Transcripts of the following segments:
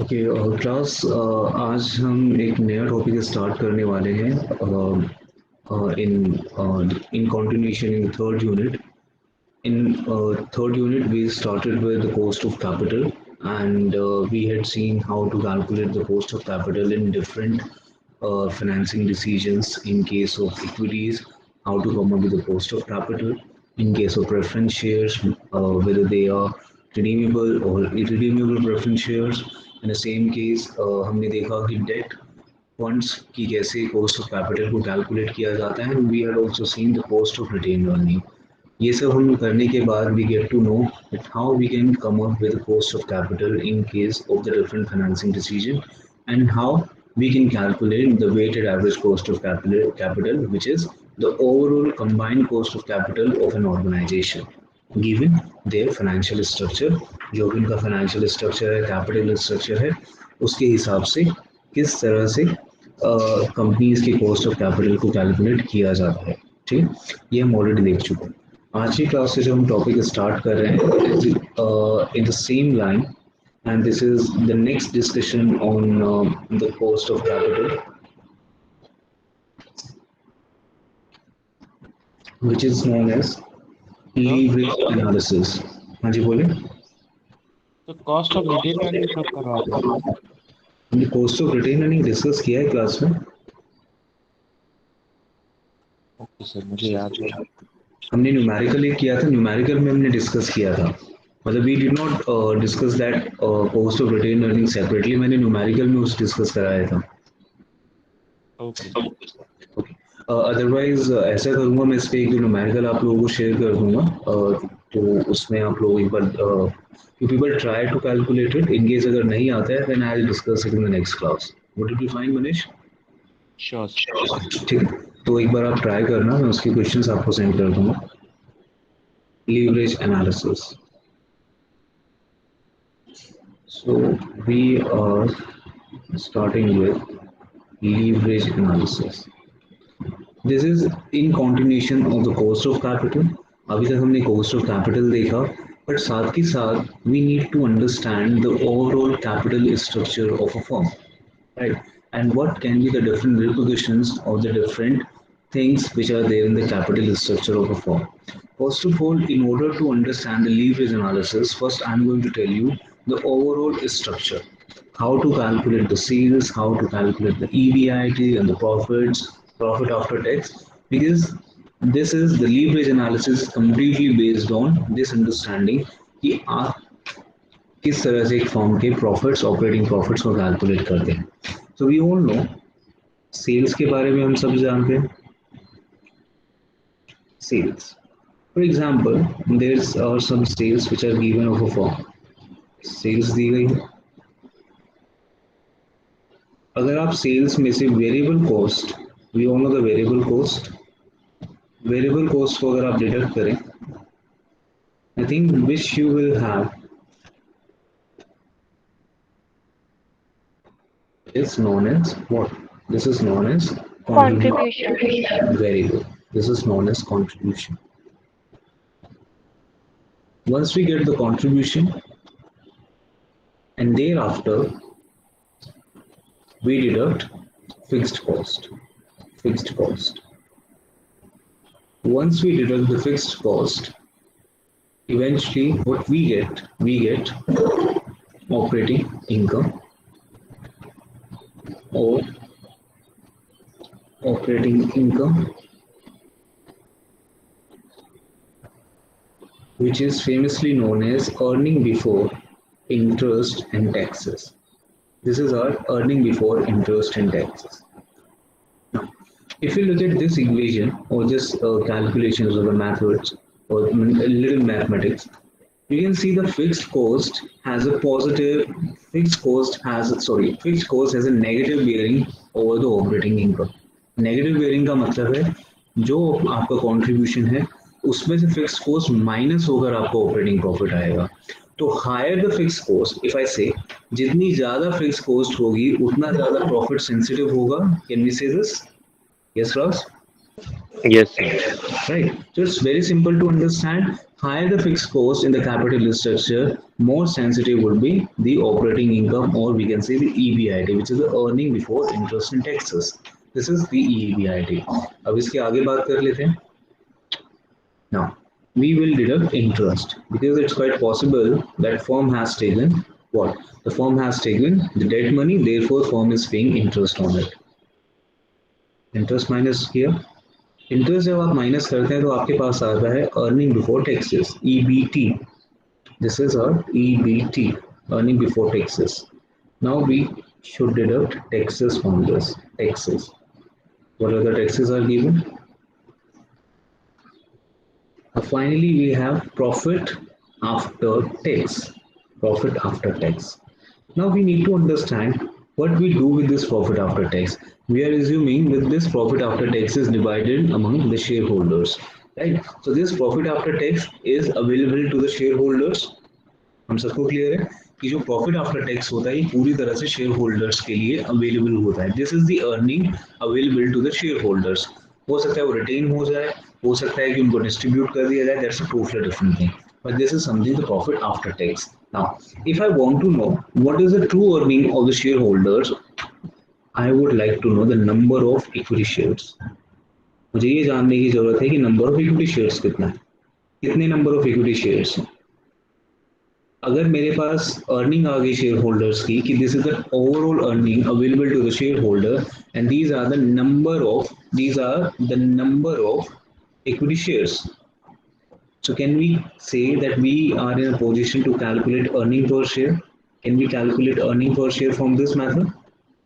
Okay class आज हम एक नया टॉपिक स्टार्ट करने वाले हैं इन इन continuation in the third unit. In third unit, we started with the cost of capital, and we had seen how to calculate the cost of capital in different financing decisions. In case of equities, how to come up with the cost of capital. In case of preference shares, whether they are redeemable or irredeemable preference shares. In the same case, हमने देखा कि debt funds की कैसे cost of capital को calculate किया जाता है and we had also seen the cost of retained earning. ये सब हम करने के बाद we get to know that how we can come up with cost of capital in case of the different financing decision and how we can calculate the weighted average cost of capital, which is the overall combined cost of capital of an organization given their financial structure. जो भी उनका financial structure है, capital structure है, उसके हिसाब से किस तरह से कंपनीज के कॉस्ट ऑफ कैपिटल को कैलकुलेट किया जाता है. ठीक है, ये हम ऑलरेडी देख चुके हैं. आज की क्लास से जो हम टॉपिक स्टार्ट कर रहे हैं in the same line, and this is the next discussion on the cost of capital, which is known as तो leverage analysis. हाँ जी बोले. तो कॉस्ट ऑफ रिटेन अर्निंग कब करवाते हैं? हमने cost of retained earning discuss किया है क्लास में. ओके सर, मुझे याद नहीं। हमने न्यूमेरिकल किया था, न्यूमेरिकल में हमने डिस्कस किया था. मतलब we did not discuss that cost of retained earning separately. मैंने न्यूमेरिकल में उस डिस्कस कराया था. ओके ओके, अदरवाइज ऐसा करूँगा, मैं इस पे एक न्यूमेरिकल आप लोगों को शेयर कर दूंगा. तो उसमें आप लोग एक बार you people try to calculate it. In case अगर नहीं आता है then I will discuss it in the next class. Would it be fine Manish? Sure. ठीक है, तो एक बार आप ट्राई करना, मैं उसके क्वेश्चंस आपको सेंड कर दूंगा. Leverage analysis. So we are starting with leverage analysis. This is in continuation of the cost of capital. अभी तक हमने cost of capital देखा, but साथ के साथ we need to understand the overall capital structure of a firm, right? And what can be the different repercussions of the different things which are there in the capital structure of a firm. First of all, in order to understand the leverage analysis, first I'm going to tell you the overall structure. How to calculate the sales, how to calculate the EBIT and the profits, profit after tax, because this is the leverage analysis completely based on this understanding कि आप किस तरह से एक firm के profits, operating profits को calculate करते हैं. So we all know sales के बारे में हम सब जानते हैं. Sales, for example there are some sales which are given of a firm. Sales दी गई है. अगर आप सेल्स में से variable cost, we all know the variable cost को अगर आप डिडक्ट करें, I think which you will have is known as what? This is known as Contribution. contribution. Very good. This is known as contribution. Once we get the contribution, and thereafter we deduct fixed cost. Fixed cost. Once we deduct the fixed cost, eventually what we get operating income or operating income, which is famously known as earning before interest and taxes. This is our earning before interest and taxes. Now, if you look at this equation or this calculations or the methods or a little mathematics, you can see the fixed cost has a negative bearing over the operating income. Negative bearing का मतलब है जो आपका contribution है उसमें से fix cost minus होकर आपको ऑपरेटिंग प्रॉफिट आएगा. तो higher the fix cost, if I say जितनी ज्यादा फिक्स कॉस्ट होगी उतना ज्यादा प्रॉफिट सेंसिटिव होगा. Can we say this? Yes रॉस? Yes Right. So it's very simple to understand. Higher the fixed cost in the capital structure, more sensitive would be the operating income, or we can say the EBIT, which is the earning before interest and taxes. This is the EBIT. अब इसके आगे बात कर लेते हैं. Now, we will deduct interest because it's quite possible that firm has taken what? The firm has taken the debt money, therefore firm is paying interest on it. Interest minus here. Interest जब आप minus करते हैं तो आपके पास आता है earning before taxes, EBT. This is our EBT, earning before taxes. Now we should deduct taxes from this. Taxes. What are the taxes are given? Finally, we have profit after tax. Profit after tax. Now we need to understand what we do with this profit after tax. We are assuming that this profit after tax is divided among the shareholders, right? So this profit after tax is available to the shareholders. हम सबको clear है कि जो profit after tax होता है ये पूरी तरह से शेयर होल्डर्स के लिए अवेलेबल होता है. This is the earning available to the shareholders. हो सकता है वो रिटेन हो जाए, हो सकता है कि उनको डिस्ट्रीब्यूट कर दिया जाए, that's a totally different thing, but this is something the profit after tax. Now if I want to know what is the true earning of the shareholders, I would like to know the number of equity shares. मुझे ये जानने की जरूरत है कि number of equity shares कितना है, कितने नंबर ऑफ इक्विटी शेयर्स हैं. अगर मेरे पास अर्निंग आ गई शेयर होल्डर्स की कि this is the overall earning available to the shareholder and these are the number of equity shares. So can we say that we are in a position to calculate earning per share? Can we calculate earning per share from this method?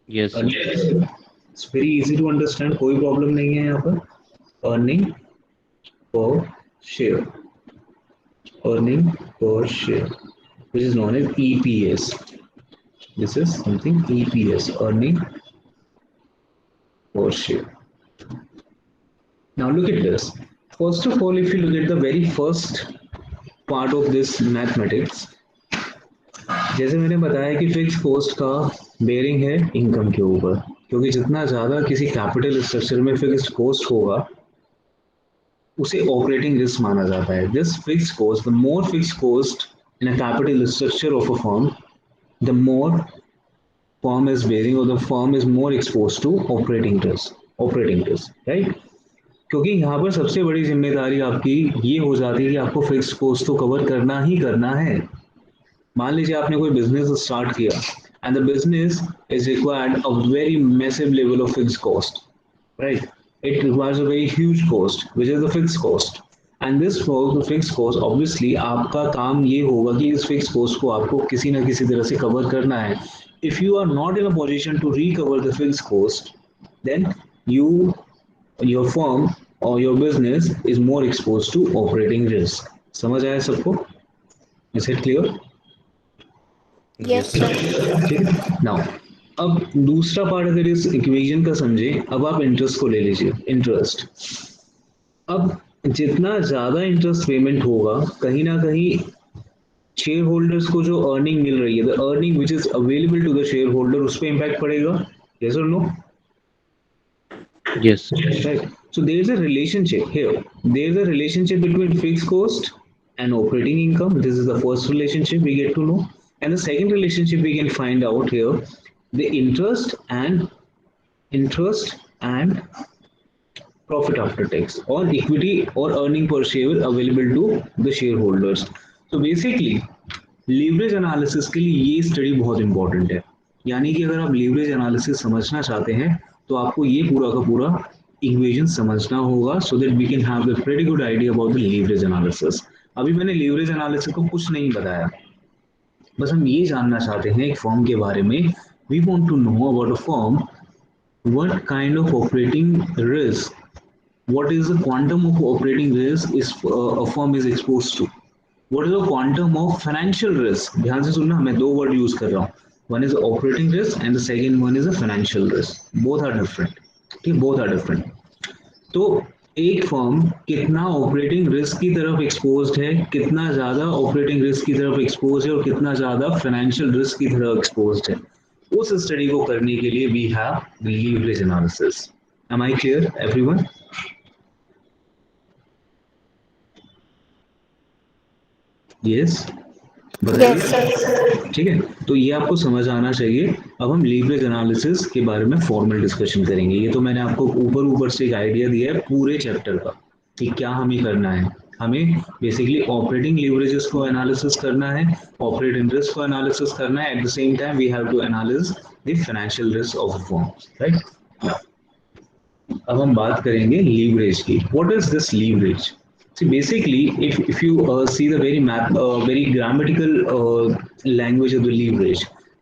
Yes, sir. Earning per share. It's very easy to understand, कोई problem नहीं है यहाँ पर. Earning per share, earning per share, which is known as EPS. This is something EPS, earning per share. Now look at this. First of all, if you look at the very first part of this mathematics, जैसे मैंने बताया कि fix cost का bearing है income के ऊपर, क्योंकि जितना ज़्यादा किसी कैपिटल स्ट्रक्चर में फिक्स्ड कॉस्ट होगा उसे ऑपरेटिंग रिस्क माना जाता है. This fix cost, the more fix cost in a capital structure of a firm, the more firm is bearing or the firm is more exposed to operating risk, right? क्योंकि यहाँ पर सबसे बड़ी जिम्मेदारी आपकी ये हो जाती है कि आपको फिक्स्ड कॉस्ट तो कवर करना ही करना है. मान लीजिए आपने कोई बिजनेस स्टार्ट किया and the business is required a very massive level of fixed cost, right? It requires a very huge cost, which is the fixed cost. And this for the fixed cost, obviously आपका काम ये होगा कि इस fixed cost को आपको किसी ना किसी तरह से कवर करना है. If you are not in a position to recover the fixed cost, then you, your firm or your business is more exposed to operating risk. समझ आया सबको? Is it clear? Yes, Yes, sir. sir. ठीक है. Now अब दूसरा part अगर इस equation का समझे, अब आप इंटरेस्ट को ले लीजिए. इंटरेस्ट, अब जितना ज्यादा इंटरेस्ट पेमेंट होगा कहीं ना कहीं शेयर होल्डर्स को जो अर्निंग मिल रही है, the earning which is available to the shareholder, उस पर इम्पैक्ट पड़ेगा. यस और no? Yes, sir. Right. So there is a relationship here. There is a relationship between fixed cost and operating income. This is the first relationship we get to know. And the second relationship we can find out here, the interest and profit after tax, or equity or earning per share available to the shareholders. So basically leverage analysis के लिए ये study बहुत important है. यानी कि अगर आप leverage analysis समझना चाहते हैं तो आपको ये पूरा का पूरा इक्वेशन समझना होगा, so that we can have a pretty good idea about the leverage analysis. अभी मैंने लीवरेज एनालिसिस को कुछ नहीं बताया, बस हम ये जानना चाहते हैं एक फर्म के बारे में. We want to know about a firm, what kind of operating risk, what is the quantum of operating risk is a firm is exposed to. What is the quantum of financial risk? ध्यान से सुनना, मैं दो word use कर रहा हूँ. One is operating risk and the second one is a financial risk. Both are different. ठीक, both are different. तो एक फर्म कितना ऑपरेटिंग रिस्क की तरफ एक्सपोज्ड है, कितना ज्यादा ऑपरेटिंग रिस्क की तरफ एक्सपोज है और कितना ज्यादा फाइनेंशियल रिस्क की तरफ एक्सपोज्ड है, उस स्टडी को करने के लिए we have the leverage analysis. Am I clear, everyone? Yes, Yes, बताइए। sir. ठीक है, तो ये आपको समझ आना चाहिए। अब हम लीवरेज एनालिसिस के बारे में फॉर्मल डिस्कशन करेंगे। ये तो मैंने आपको ऊपर ऊपर से एक आइडिया दिया है पूरे चैप्टर का कि क्या हमें करना है। हमें बेसिकली ऑपरेटिंग लीवरेजेस को एनालिसिस करना है, ऑपरेटिंग रिस्क को एनालिसिस करना है, at the same time we have to analysis the financial risk of a firm, right. अब हम बात करेंगे लीवरेज की। What is this leverage? See, basically, if you see the very grammatical language of the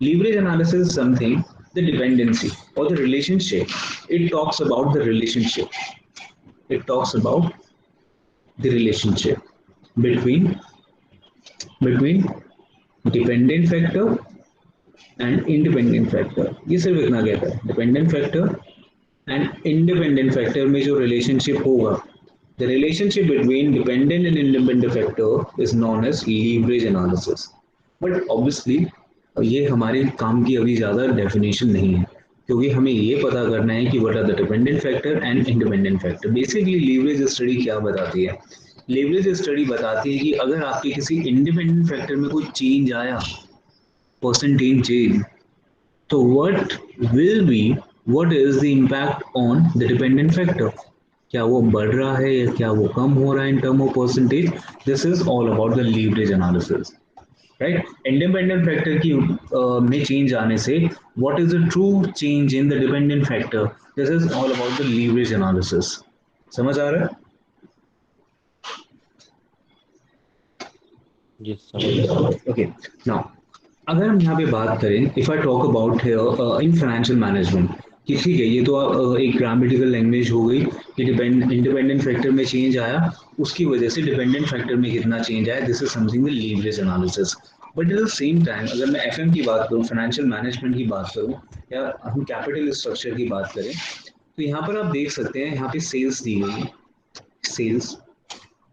leverage analysis is something, the dependency or the relationship. It talks about the relationship. It talks about the relationship between between dependent factor and independent factor. ये सिर्फ इतना कहता है, dependent factor and independent factor में जो relationship होगा, the relationship between dependent and independent factor is known as leverage analysis. But obviously ये हमारे काम की अभी ज़्यादा definition नहीं है, क्योंकि हमें ये पता करना है कि what are the dependent factor and independent factor. Basically leverage study क्या बताती है? leverage study बताती है कि अगर आपके किसी independent factor में कोई change आया, percentage change, so what is the impact on the dependent factor? क्या वो बढ़ रहा है या क्या वो कम हो रहा है in term of percentage? This is all about the leverage analysis, right? Independent factor की में change आने से what is the true change in the dependent factor? This is all about the leverage analysis. समझ आ रहा Yes, sir. है? Okay. Now अगर हम यहाँ पे बात करें, if I talk about in financial management, कि ठीक है ये तो एक ग्रामेटिकल लैंग्वेज हो गई कि इंडिपेंडेंट फैक्टर में चेंज आया, उसकी वजह से डिपेंडेंट फैक्टर में कितना चेंज आया, this is something the leverage analysis. But at the same time अगर मैं एफएम की बात करूँ, फाइनेंशियल मैनेजमेंट की बात करूँ, या हम कैपिटल स्ट्रक्चर की बात करें, तो यहाँ पर आप देख सकते हैं यहाँ पे सेल्स दी गई है, सेल्स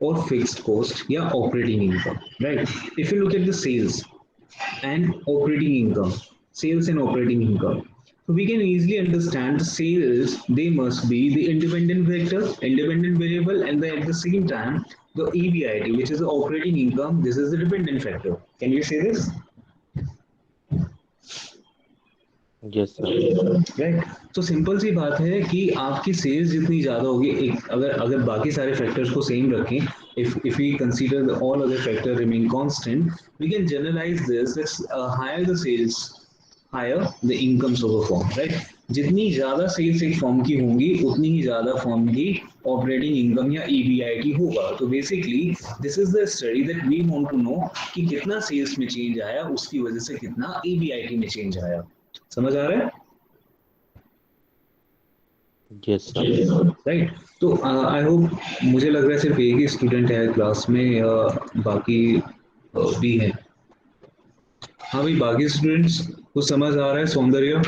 और फिक्स्ड कॉस्ट या operating income, right. If you look at the sales and operating income, sales and operating income, so we can easily understand the sales, they must be the independent factor, independent variable, and then at the same time the EBIT, which is the operating income, this is the dependent factor. Can you say this? Yes, sir. Right. तो simple सी बात है कि आपकी sales जितनी ज्यादा होगी, एक अगर अगर बाकी सारे फैक्टर्स को सेम रखें, if we consider all other factor remain constant, we can generalize this as higher the sales, higher the incomes of a firm, right? जितनी ज्यादा सेल्स एक फर्म की होंगी उतनी ही ज्यादा फर्म की ऑपरेटिंग इनकम या ईबीआईटी होगा। तो basically this is the study that we want to know कि कितना सेल्स में चेंज आया, उसकी वजह से कितना ईबीआईटी में चेंज आया। समझ आ रहा है? Yes, sir. राइट। तो आई होप, मुझे लग रहा है सिर्फ एक ही स्टूडेंट है क्लास में या बाकी भी है? हाँ भाई, बाकी स्टूडेंट्स को समझ आ रहा है? सौंदर्य,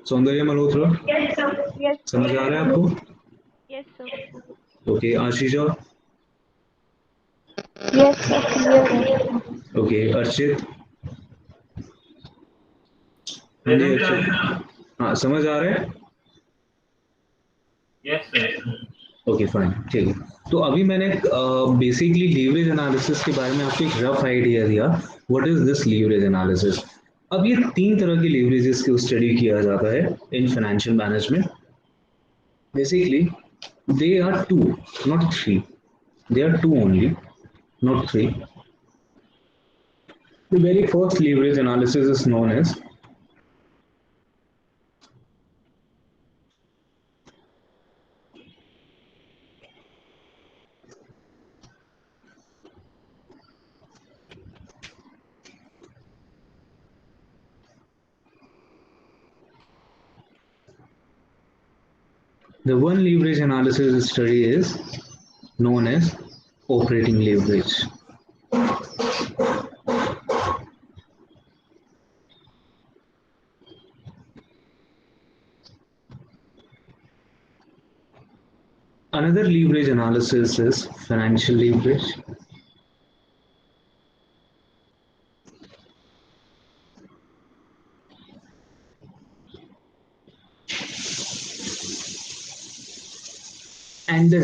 सौंदर्य मल्होत्रा, Yes, समझ आ रहा है आपको? yes, sir. Okay, Ashisha, Yes, sir. Clear है. ओके, अर्चित, हाँ जी अर्चित, हाँ समझ आ रहा है? Yes, sir. ओके फाइन, ठीक है। तो अभी मैंने बेसिकली लीवरेज एनालिसिस के बारे में आपको एक रफ आइडिया दिया, what is this leverage analysis. अब ये तीन तरह के लीवरेजेस को स्टडी किया जाता है in financial management. Basically, they are two, not three. They are two only, not three. The very first leverage analysis is known as the one leverage analysis study is known as operating leverage. Another leverage analysis is financial leverage. And the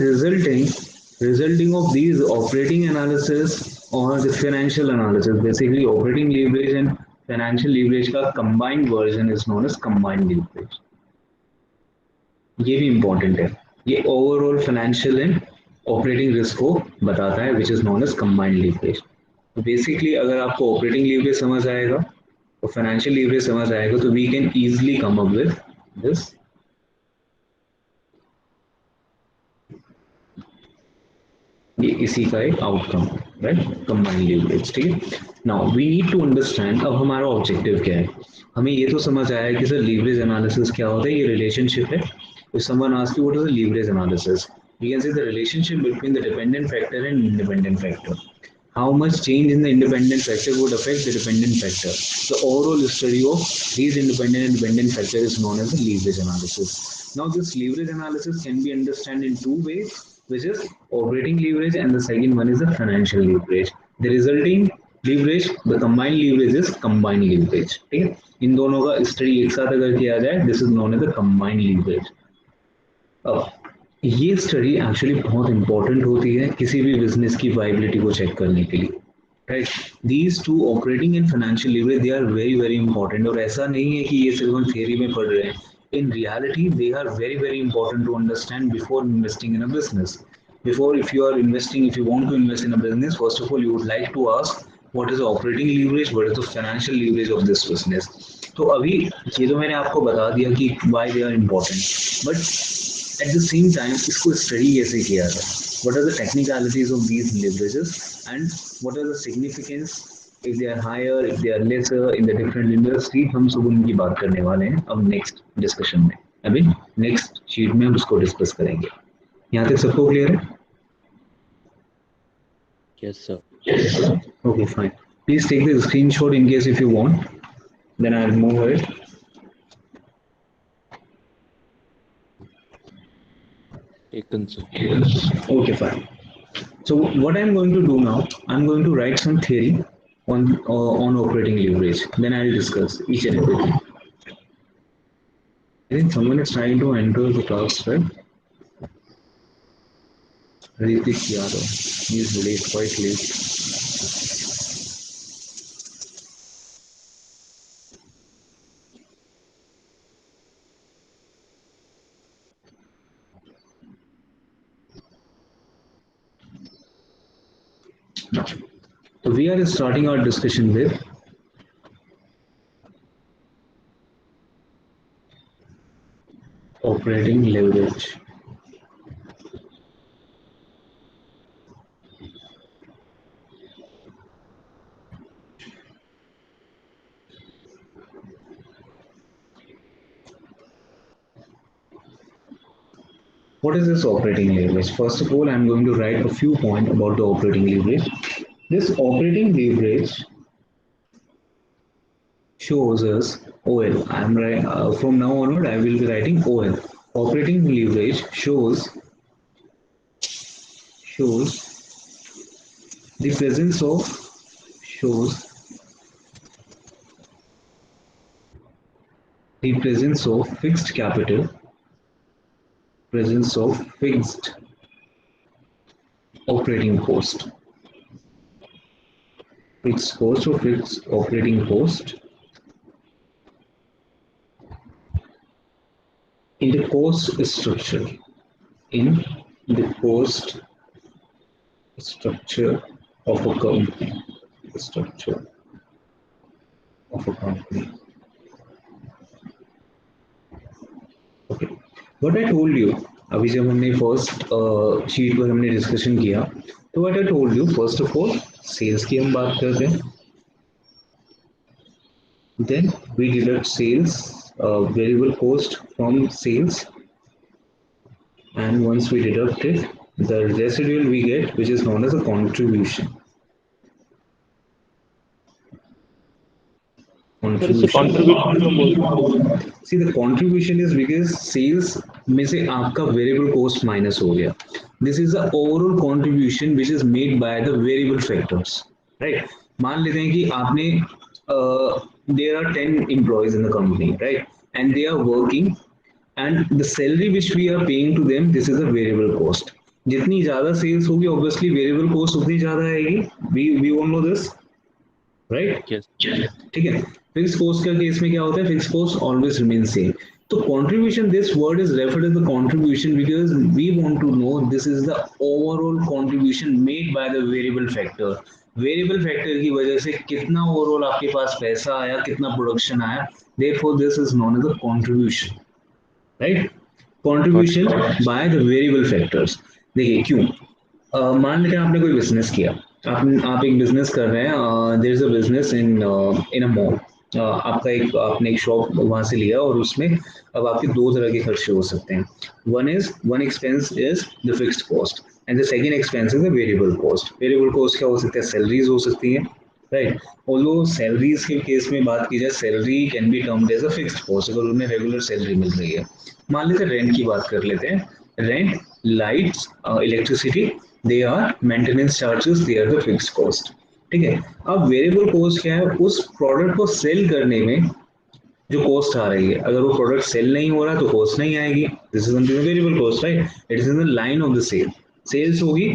resulting of these operating analysis or the financial analysis. Basically, operating leverage and financial leverage का combined version is known as combined leverage. ये भी important है. ये overall financial and operating risk को बताता है, which is known as combined leverage. तो basically, अगर आपको operating leverage समझ आएगा और financial leverage समझ आएगा, तो we can easily come up with this. ये इसी का एक आउटकम, राइट, कंबाइंड लीवरेज. ठीक है. Now we need to understand अब हमारा ऑब्जेक्टिव क्या है. हमें ये तो समझ आया कि सर लीवरेज एनालिसिस क्या होता है, ये रिलेशनशिप है. If someone asks you what is the leverage analysis, we can say the relationship between the dependent factor and independent factor. How much change in the independent factor would affect the dependent factor. The overall study of these independent and dependent factor is known as the leverage analysis. Now, this leverage analysis can be understood in two ways, which is operating leverage and the second one is the financial leverage. The resulting leverage, the combined leverage is combined leverage. ठीक है. इन दोनों का study एक साथ अगर किया जाए, this is known as the combined leverage. अब ये स्टडी एक्चुअली बहुत इंपॉर्टेंट होती है किसी भी बिजनेस की वाइबिलिटी को चेक करने के लिए, right. These two operating and financial leverage they are very very important. और ऐसा नहीं है कि ये सिर्फ हम थियरी में पढ़ रहे हैं. In reality they are very very important to understand before investing in a business. Before, if you are investing, if you want to invest in a business, first of all you would like to ask what is the operating leverage, what is the financial leverage of this business. तो अभी ये तो मैंने आपको बता दिया कि why they are important, but at the same time इसको स्टडी कैसे किया जाए, what are the technicalities of these leverages and what are the significance, if they are higher, if they are lesser in the different industry. हम सब उनकी बात करने वाले हैं अब नेक्स्ट डिस्कशन में. अभी नेक्स्ट शीट में हम उसको डिस्कस करेंगे. यहाँ तक सबको क्लियर है? Yes, sir. Okay, fine. Please take the screenshot in case if you want. Then I'll move ahead. Taken, sir. Okay, fine. So what I'm going to do now, I'm going to write some theory on operating leverage. Then I'll discuss each and everything. I think someone is trying to enter the class, right? Ritik Yadav. He's late, quite late. So we are starting our discussion with operating leverage. What is this operating leverage? First of all, I'm going to write a few points about the operating leverage. This operating leverage shows us OL. I'm right from now onward. I will be writing OL. Operating leverage shows the presence of fixed capital, presence of fixed operating cost, fixed cost or fixed operating cost in the cost structure, in the cost structure of a company, structure of a company. Okay. What I told you, अभी जब हमने first sheet पर हमने discussion किया, तो what I told you, first of all sales की हम बात करते हैं. Then we deduct sales, variable cost from sales, and once we deduct it, the residual we get, which is known as a contribution. Sir, इसे contribution क्यों बोलते हैं? See, the contribution is because sales में से आपका variable cost minus हो गया. This is the overall contribution which is made by the variable factors, right? मान लेते हैं कि आपने there are 10 employees in the company, right? And they are working, and the salary which we are paying to them, this is a variable cost. जितनी ज्यादा sales होगी obviously variable cost उतनी ज्यादा आएगी. We all know this, right? Yes. ठीक है. Fix cost का case में क्या होता है? Fix cost always remain same. तो contribution, this word is referred as the contribution because we want to know this is the overall contribution made by the variable factor. Variable factor की वजह से कितना overall आपके पास पैसा आया, कितना production आया, therefore this is known as the contribution, right? Got it. Contribution by the variable factors. देखिए क्यों, मान लेते हैं आपने कोई बिजनेस किया. आप एक बिजनेस कर रहे हैं. There is a business in a mall. आपका एक आपने एक शॉप वहां से लिया और उसमें अब आपके दो तरह के खर्चे हो सकते हैं. One expense is the fixed cost and the second expense is the variable cost. Variable cost क्या हो सकता है? सैलरीज हो सकती है, राइट? ऑल्दो सैलरीज के केस में बात की जाए, salary can be termed as a fixed cost अगर उन्हें रेगुलर सैलरी मिल रही है. मान लेते हैं रेंट की बात कर लेते हैं. Rent, lights, electricity, they are maintenance charges, they are the fixed cost. ठीक है. अब वेरिएबल कॉस्ट क्या है? उस प्रोडक्ट को सेल करने में जो कॉस्ट आ रही है, अगर वो प्रोडक्ट सेल नहीं हो रहा तो कॉस्ट नहीं आएगी. This is something variable cost, right? It is in the line of the sale. Sales होगी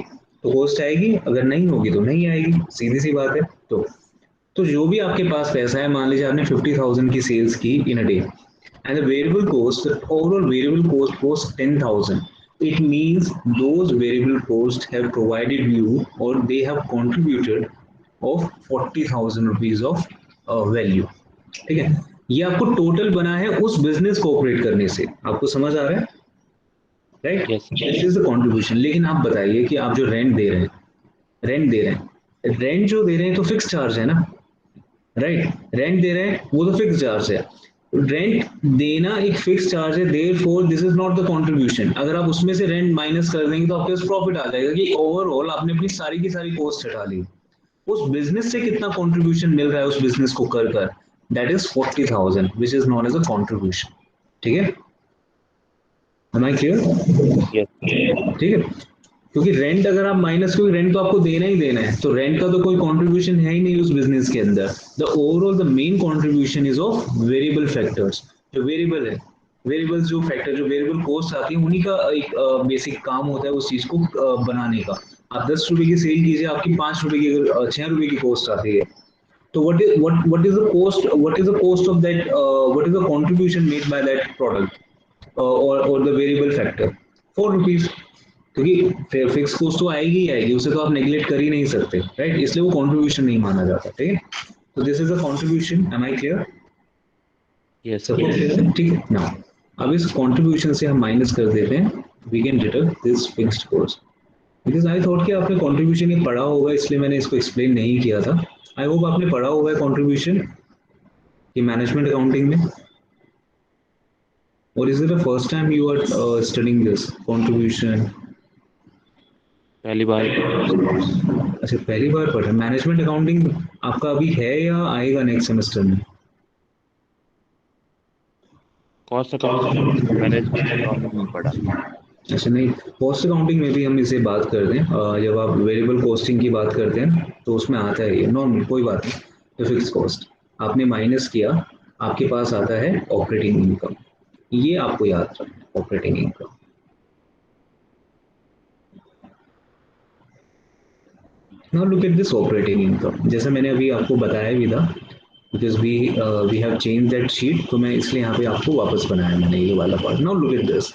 तो कॉस्ट आएगी, अगर नहीं होगी तो नहीं आएगी, सीधी सी बात है. तो जो भी आपके पास पैसा है, मान लीजिए आपने 50,000 की सेल्स की in a day and the variable cost, the overall variable cost was 10,000. It means those variable costs have provided you or they have contributed of 40,000 rupees of value. ठीक है. ये आपको टोटल बना है उस बिजनेस को operate करने से. आपको समझ आ रहा है, right? Yes. This is the contribution. लेकिन आप बताइए कि आप जो रेंट दे रहे हैं, रेंट जो दे रहे हैं तो फिक्स चार्ज है ना, राइट? रेंट दे रहे हैं वो तो फिक्स चार्ज है. रेंट देना एक फिक्स चार्ज है, therefore this is not the contribution. अगर आप उसमें से रेंट माइनस कर देंगे तो आपके पास प्रॉफिट आ जाएगा कि ओवरऑल आपने अपनी सारी की सारी कॉस्ट हटा ली. उस बिजनेस से कितना कंट्रीब्यूशन मिल रहा है उस बिजनेस को कर कर, that is 40,000 which is known as a contribution. ठीक है. Am I clear? Yes. ठीक है. क्योंकि रेंट अगर आप माइनस, क्योंकि रेंट तो आपको देना ही देना है, तो रेंट का तो कोई कंट्रीब्यूशन है ही नहीं उस बिजनेस के अंदर. The overall the main contribution is of variable factors. जो वेरिएबल है, वेरिएबल्स जो फैक्टर, जो वेरिएबल कॉस्ट आती है, उन्हीं का एक बेसिक काम होता है उस चीज को बनाने का. आप 10 रुपए की सेल कीजिए, आपकी 5 रुपए की, अगर 6 रुपए की कॉस्ट आती है, तो what is the cost, what is the cost of that, what is the contribution made by that product, or the variable factor? 4 rupees. क्योंकि फिक्स कॉस्ट तो आएगी ही आएगी, उसे तो आप नेग्लेक्ट कर ही नहीं सकते, राइट? इसलिए वो कंट्रीब्यूशन नहीं माना जाता. ठीक है. तो this is a contribution. Am I clear? Yes. सबको क्लियर है? ठीक है. नाउ अब इस कंट्रीब्यूशन से हम माइनस कर देते हैं, we can deduct this fixed cost. Because I thought कि आपने कंट्रीब्यूशन ये पढ़ा होगा, इसलिए मैंने इसको एक्सप्लेन नहीं किया था. आई होप आपने पढ़ा होगा कंट्रीब्यूशन की मैनेजमेंट अकाउंटिंग में. और is it the first time you are studying this contribution? पहली बार पढ़ रहा हूँ. अच्छा, पहली बार पढ़ रहे हैं. मैनेजमेंट अकाउंटिंग आपका अभी है या आएगा नेक्स्ट सेमेस्टर में? कॉस्ट अकाउंटिंग, मैनेजमेंट अकाउंटिंग में पढ़ा. अच्छा, नहीं, कॉस्ट अकाउंटिंग में भी हम इसे बात कर दें. जब आप वेरिएबल कॉस्टिंग की बात करते हैं तो उसमें आता है ये नॉर्मल, कोई बात नहीं. तो फिक्स कॉस्ट आपने माइनस किया, आपके पास आता है ऑपरेटिंग इनकम. ये आपको याद रखना, operating income. Now look at this operating income. जैसा मैंने अभी आपको बताया भी था, because we have change that sheet, तो मैं इसलिए यहाँ पे आपको वापस बनाया मैंने ये वाला part. Now look at this,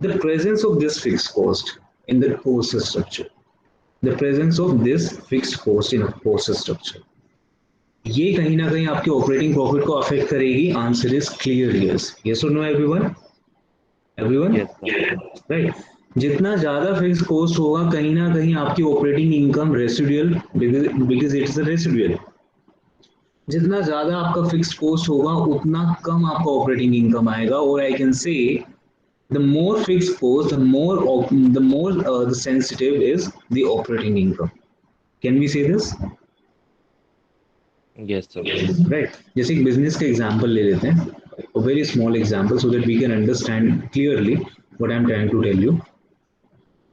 the presence of this fixed cost in the cost structure, the presence of this fixed cost in a cost structure, ये कहीं ना कहीं आपके ऑपरेटिंग प्रॉफिट को अफेक्ट करेगी. Answer is clear yes. Yes और no everyone? Everyone, Yes, sir. Right? जितना ज्यादा फिक्स कॉस्ट होगा, कहीं ना कहीं आपकी operating income residual, because it is a residual, जितना ज्यादा आपका फिक्स्ड कॉस्ट होगा उतना कम आपका ऑपरेटिंग इनकम आएगा. और I can say the more fixed cost, the more the sensitive is the operating income. Can we say this? Yes, sir. Right. जैसे एक बिजनेस का एग्जांपल ले लेते हैं, a very small example so that we can understand clearly what I'm trying to tell you.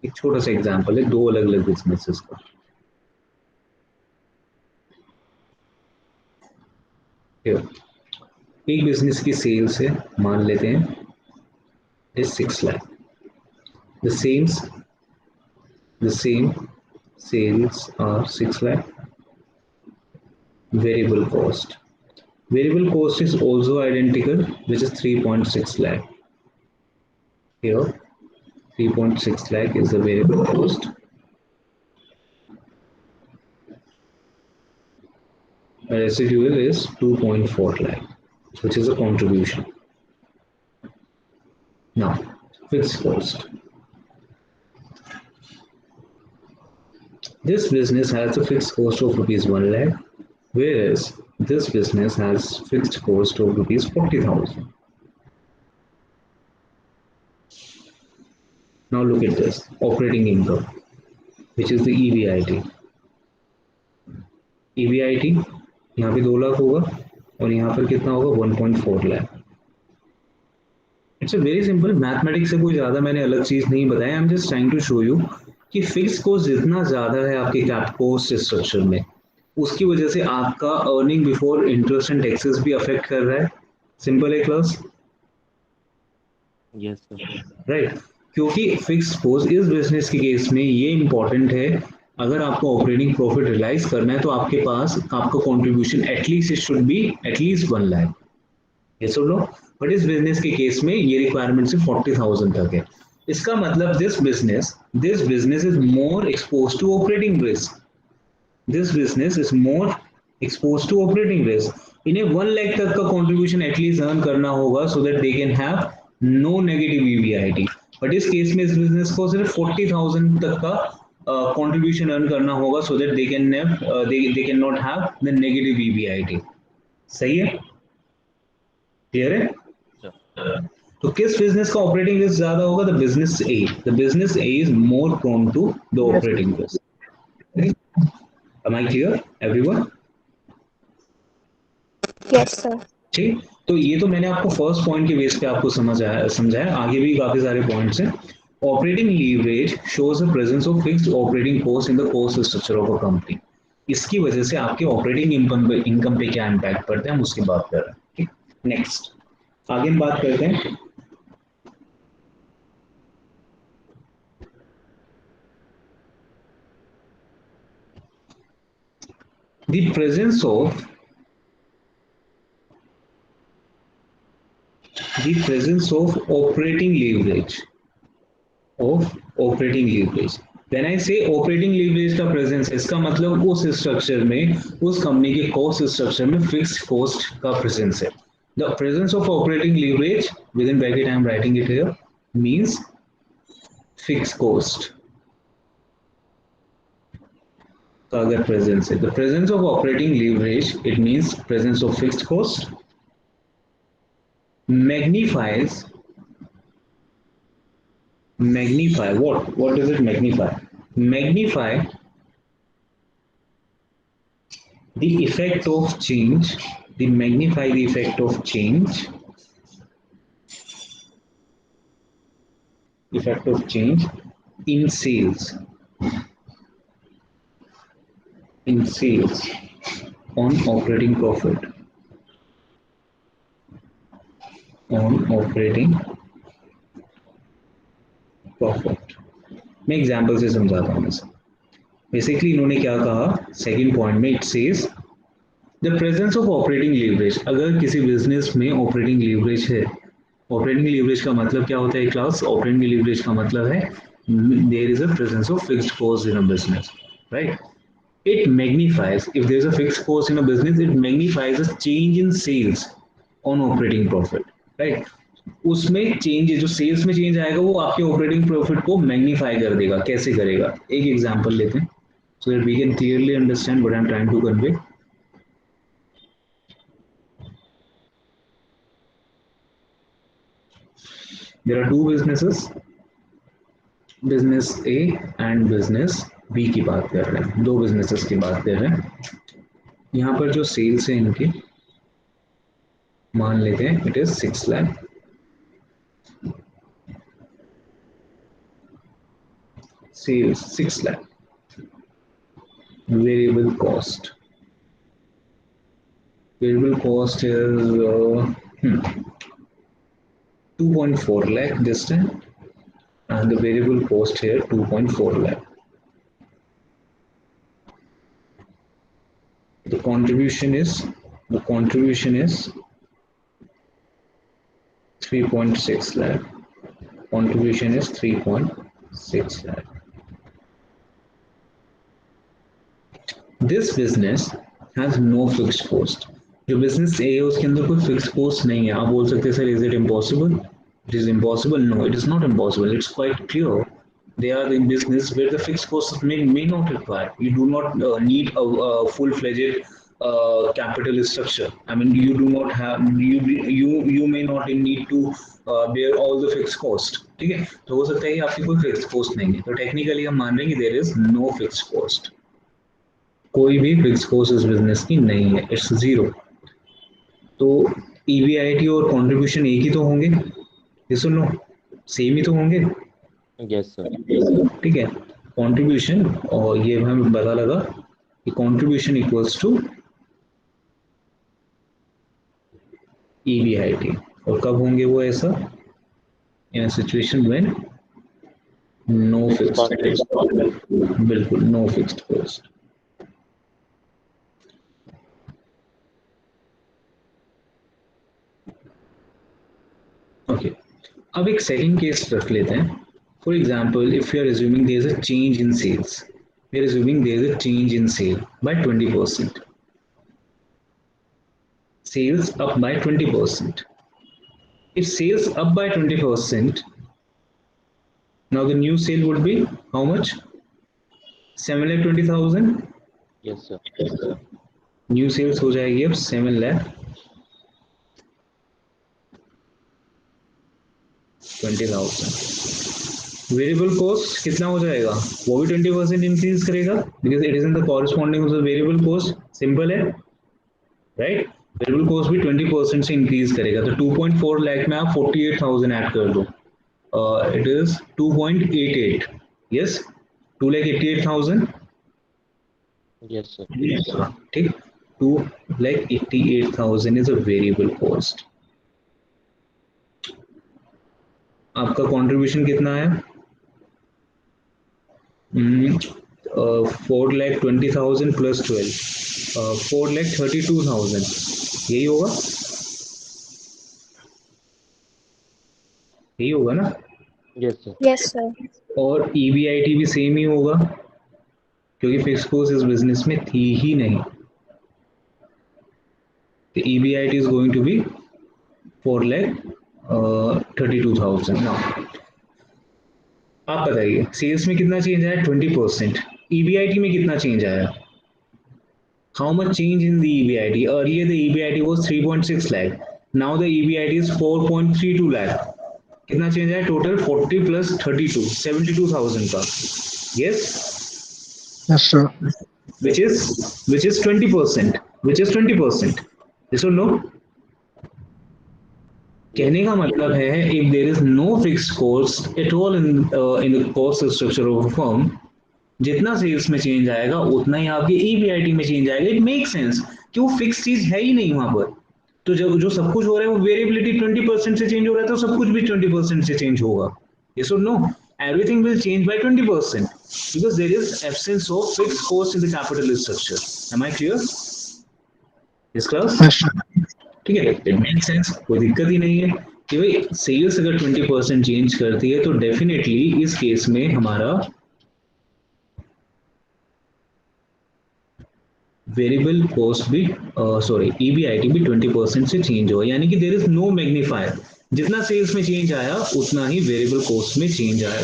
एक छोटा सा example है दो अलग अलग बिजनेसेस का. Here. एक बिजनेस की सेल्स है, मान लेते हैं is 6 lakh. The sales The same sales are 6 lakh. Variable cost. Variable cost is also identical, which is 3.6 lakh. Here, 3.6 lakh is the variable cost. Residual is 2.4 lakh, which is a contribution. Now, fixed cost. This business has a fixed cost of rupees 1 lakh, whereas this business has fixed cost of rupees 40,000. Now look at this, operating income, which is the EBIT. EBIT यहाँ पे 2 लाख होगा और यहाँ पर कितना होगा 1.4 lakh. It's a very simple mathematics से कोई ज़्यादा मैंने अलग चीज़ नहीं बताया. I am just trying to show you कि फिक्स कॉस्ट जितना ज़्यादा है आपके कैप कॉस्ट स्ट्रक्चर में, उसकी वजह से आपका earning before interest and taxes भी अफेक्ट कर रहा है. सिंपल है क्लास? Yes, sir. राइट. क्योंकि फिक्स कॉस्ट इस बिजनेस के केस में ये इंपॉर्टेंट है. अगर आपको ऑपरेटिंग प्रॉफिट रियलाइज करना है तो आपके पास आपका contribution at least it should be at least 1 lakh. ये सब लो. बट इस बिजनेस के केस में ये रिक्वायरमेंट सिर्फ 40,000 तक है. इसका मतलब this business is more expose to operating risk. This business is more exposed to operating risk. इन्हें 1 लाख तक का कंट्रीब्यूशन एटलीस्ट अर्न करना होगा so that they can have no negative EBIT. But इस केस में इस बिजनेस को सिर्फ 40,000 तक का कंट्रीब्यूशन अर्न करना होगा so that they can not have the negative EBIT. सही है? क्लियर है? Sir. तो किस बिजनेस का ऑपरेटिंग रिस्क ज्यादा होगा? The business A. The business A is more prone to the operating risk. Am I clear, everyone? Yes, sir. ठीक. तो ये तो मैंने आपको फर्स्ट पॉइंट के बेस पे आपको समझाया. आगे भी काफी सारे पॉइंट्स हैं. Operating leverage shows the presence of fixed operating cost in the cost structure of a company. इसकी वजह से आपके ऑपरेटिंग इनकम पे क्या इम्पैक्ट पड़ता है हम उसकी बात कर रहे हैं. ठीक. नेक्स्ट आगे हम बात करते हैं. The presence of operating leverage When I say operating leverage का presence, इसका मतलब उस स्ट्रक्चर में, उस कंपनी के कॉस्ट स्ट्रक्चर में फिक्स्ड कॉस्ट का presence है. The presence of operating leverage within bracket I am writing it here means fixed cost का अगर presence है, the presence of operating leverage it means presence of fixed cost magnify what does it magnify the effect of change magnify the effect of change in sales on operating profit मैं example से समझाता हूँ. Basically इन्होंने क्या कहा second point में, it says the presence of operating leverage. अगर किसी बिजनेस में ऑपरेटिंग लीवरेज है, ऑपरेटिंग लीवरेज का मतलब क्या होता है क्लास? ऑपरेटिंग लीवरेज का मतलब है there is a presence of fixed cost in a business, right? It magnifies, if there is a fixed cost in a business, it magnifies a change in sales on operating profit, right? उसमें change, जो sales में change आएगा वो आपके operating profit को magnify कर देगा. कैसे करेगा? एक एग्जांपल लेते हैं so that we can clearly understand what I am trying to convey. There are two businesses, business A and business B की बात कर रहे हैं. दो बिजनेसेस की बात कर रहे हैं. यहाँ पर जो सेल्स है इनकी मान लेते हैं it is 6 lakh. Sales 6 lakh. Variable cost is 2.4 lakh this time, and the variable cost here 2.4 lakh. contribution is 3.6 lakh. Contribution is 3.6 lakh. This business has no fixed cost. जो business A है उसके अंदर कोई fixed cost नहीं है. आप बोल सकते हैं sir, is it impossible? It is impossible. No, it is not impossible. It's quite clear. They are in business where the fixed costs may not require. You do not need a full-fledged capital structure. I mean, you do not have you may not need to bear all the fixed cost. ठीक है? तो हो सकता है कि आपकी कोई fixed cost नहीं है. तो technically हम मान रहे हैं कि there is no fixed cost. कोई भी fixed cost इस business की नहीं है. It's zero. तो EBIT और contribution एक ही तो होंगे. ये सुन लो, सेम ही तो होंगे. Yes, sir. ठीक है. कंट्रीब्यूशन और ये हमें पता लगा कि कंट्रीब्यूशन इक्वल्स टू EBIT. और कब होंगे वो ऐसा? In a situation when no fixed, बिल्कुल नो फिक्स्ड कॉस्ट. ओके, अब एक सेकंड केस रख लेते हैं. For example, if we are assuming there is a change in sales, we are assuming there is a change in sale by 20%. Sales up by 20%. If sales up by 20%, now the new sale would be how much? 7,20,000. Yes, sir. New sales हो जाएगी अब 7,20,000. Variable cost कितना हो जाएगा? वो भी 20% increase करेगा because it is in the corresponding of the variable cost. Simple है, राइट? वेरिएबल कॉस्ट भी 20% से इंक्रीज करेगा. तो 2.4 लाख में आप 48,000 ऐड कर दो. It is 2.88. Yes, 2,88,000. Yes, sir. ठीक, 2,88,000 इज अ वेरिएबल कॉस्ट. आपका कंट्रीब्यूशन कितना है? 4,20,000 प्लस 12, 4,32,000. यही होगा, यही होगा ना? Yes, sir. Yes, sir. और EBIT भी सेम ही होगा क्योंकि फिक्स कॉस्ट इस बिजनेस में थी ही नहीं. तो EBIT is going to be 4,32,000. Now आप बताइए सेल्स में कितना चेंज आया? 20%. EBIT में कितना चेंज आया? How much change in the EBIT? Earlier the EBIT was 3.6 lakh. Now the EBIT is 4.32 lakh. कितना चेंज आया? टोटल 40 प्लस 32, 72,000 का. Yes? Yes, sir. Which is 20%. Which is 20%. Yes or no? कहने का मतलब है if there is no fixed cost at all in the cost structure of a firm, जितना sales में change आएगा उतना ही आपके EBIT में चेंज आएगा. इट मेक सेंस कि वो फिक्स चीज है ही नहीं वहां पर. तो जब जो सब कुछ हो रहा है वो वेरिएबिलिटी 20% से चेंज हो रहा है तो सब कुछ भी 20% से चेंज होगा. यस और no? Everything will change by 20% because there is absence of fixed cost in the capital structure. Am I clear? Yes, class? Yes, sir. ठीक है, इट मेक सेंस, कोई दिक्कत ही नहीं है कि भाई सेल्स अगर 20% चेंज करती है तो डेफिनेटली इस केस में हमारा वेरिएबल कॉस्ट भी EBIT भी 20% से चेंज होगा. यानी कि देयर इज नो मैग्नीफायर. जितना सेल्स में चेंज आया उतना ही वेरिएबल कॉस्ट में चेंज आया,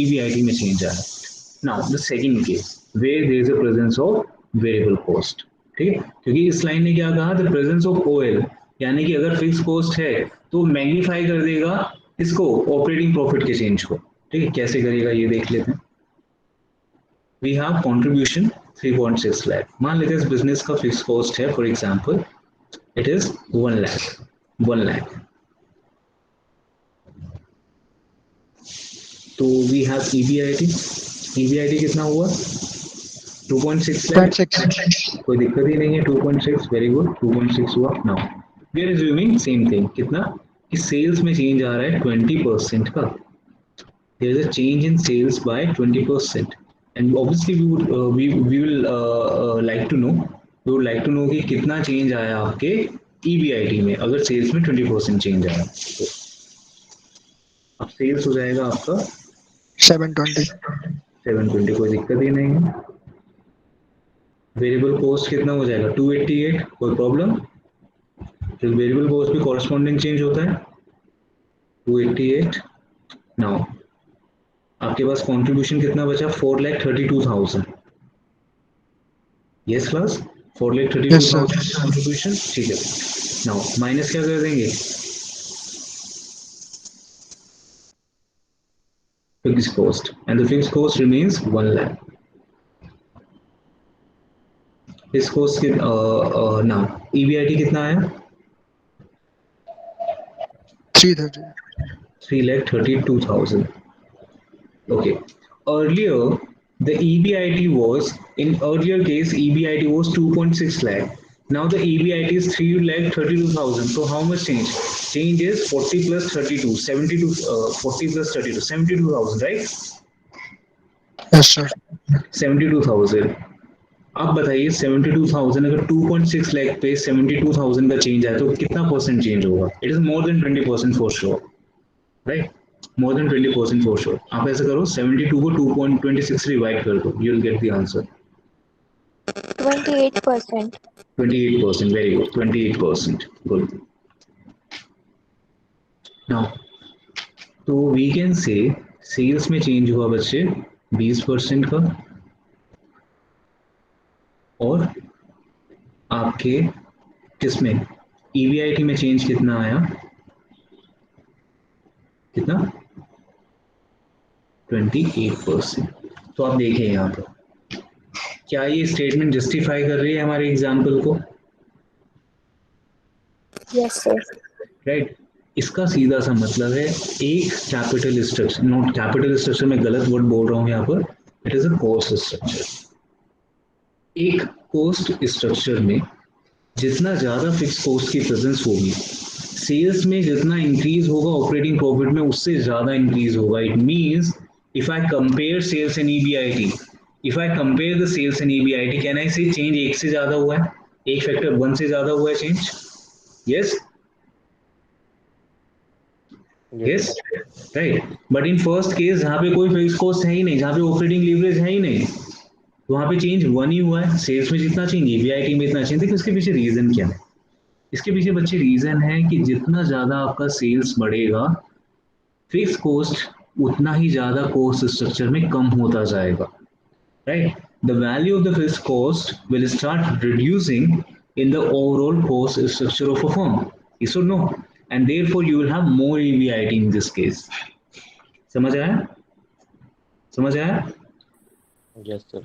EBIT में चेंज आया. Now the second case where there is a presence of variable cost. ठीक है, क्योंकि इस लाइन ने क्या कहा? द प्रेजेंस ऑफ OL, यानी कि अगर फिक्स कॉस्ट है तो मैग्नीफाई कर देगा इसको, ऑपरेटिंग प्रॉफिट के चेंज को. ठीक है, कैसे करेगा ये देख लेते हैं. We have contribution 3.6 lakh. मान लेते हैं इस बिजनेस का फिक्स कॉस्ट है for example it is 1 lakh. तो वी हैव EBIT कितना हुआ? 2.6 लाख. 0.6. कोई दिक्कत ही नहीं है. 2.6, वेरी गुड, 2.6 हुआ. Now we are assuming same thing. कितना कि सेल्स में चेंज आ रहा है 20% का. There is a change in sales by 20%. And obviously we will like to know we would like to know कि कितना चेंज आया आपके EBIT में अगर सेल्स में 20% चेंज आया तो अब सेल्स हो जाएगा आपका 720. 720, कोई दिक्कत ही नहीं है। वेरिएबल कॉस्ट कितना हो जाएगा 288, कोई प्रॉब्लम? तो वेरिएबल कॉस्ट भी कॉरस्पॉन्डिंग चेंज होता है 288। नाउ आपके पास कंट्रीब्यूशन कितना बचा 4,32,000। Yes class, 4,32,000 Yes, sir. Contribution, ठीक है। नाउ माइनस क्या कर देंगे fixed cost, and the fixed cost remains 1 lakh. इस कॉस्ट के नाउ EBIT कितना आया 330. 3,32,000। Okay. Earlier, the EBIT was, in earlier case, EBIT was 2.6 lakh. Now the EBIT is 3,32,000. So how much change? Change is 40 plus 32, 72, 40 plus 32, 72,000, right? Yes, sir. 72,000. अब बताइए 72,000 अगर 2.6 लाख पे 72,000 का change आया तो कितना परसेंट चेंज होगा? It is more than 20% for sure, right? More than 20% for sure. आप ऐसा करो 72 को 2.26 डिवाइड कर दो, you will get the answer 28%. 28%। Very good, 28%, good. Now तो वी कैन से सेल्स में चेंज हुआ बच्चे 20% का, और आपके किसमें EBIT में चेंज कितना आया, कितना 28%। तो आप देखें यहाँ पर क्या ये स्टेटमेंट जस्टिफाई कर रही है हमारे एग्जाम्पल को, Yes, sir. राइट? इसका सीधा सा मतलब है एक capital structure, not capital structure, मैं गलत वर्ड बोल रहा हूँ यहाँ पर, it is a cost structure. एक कॉस्ट स्ट्रक्चर में जितना ज्यादा फिक्स कॉस्ट की प्रेजेंस होगी, सेल्स में जितना इंक्रीज होगा ऑपरेटिंग प्रॉफिट में उससे ज्यादा इंक्रीज होगा। It means if I compare sales and EBIT, if I compare the sales and EBIT, can I say change एक से ज्यादा हुआ है, एक फैक्टर 1 से ज्यादा हुआ है change? Yes, Yes, yes, sir. Right. But in first case जहाँ पे कोई फिक्स कॉस्ट है ही नहीं, जहाँ पे ऑपरेटिंग लीवरेज है ही नहीं, तो वहां पे चेंज 1 ही हुआ है। सेल्स में जितना चेंज EBIT में इतना चेंज। देखिए इसके पीछे रीजन क्या है, इसके पीछे बच्चे रीजन है कि जितना ज्यादा आपका सेल्स बढ़ेगा, फिक्स कॉस्ट उतना ही ज्यादा कॉस्ट स्ट्रक्चर में कम होता जाएगा, right? The value of the fix cost will start reducing in the overall cost structure of a firm, yes और no? And therefore you will have more EBIT in this case. समझ आया? समझ आया? Yes, sir.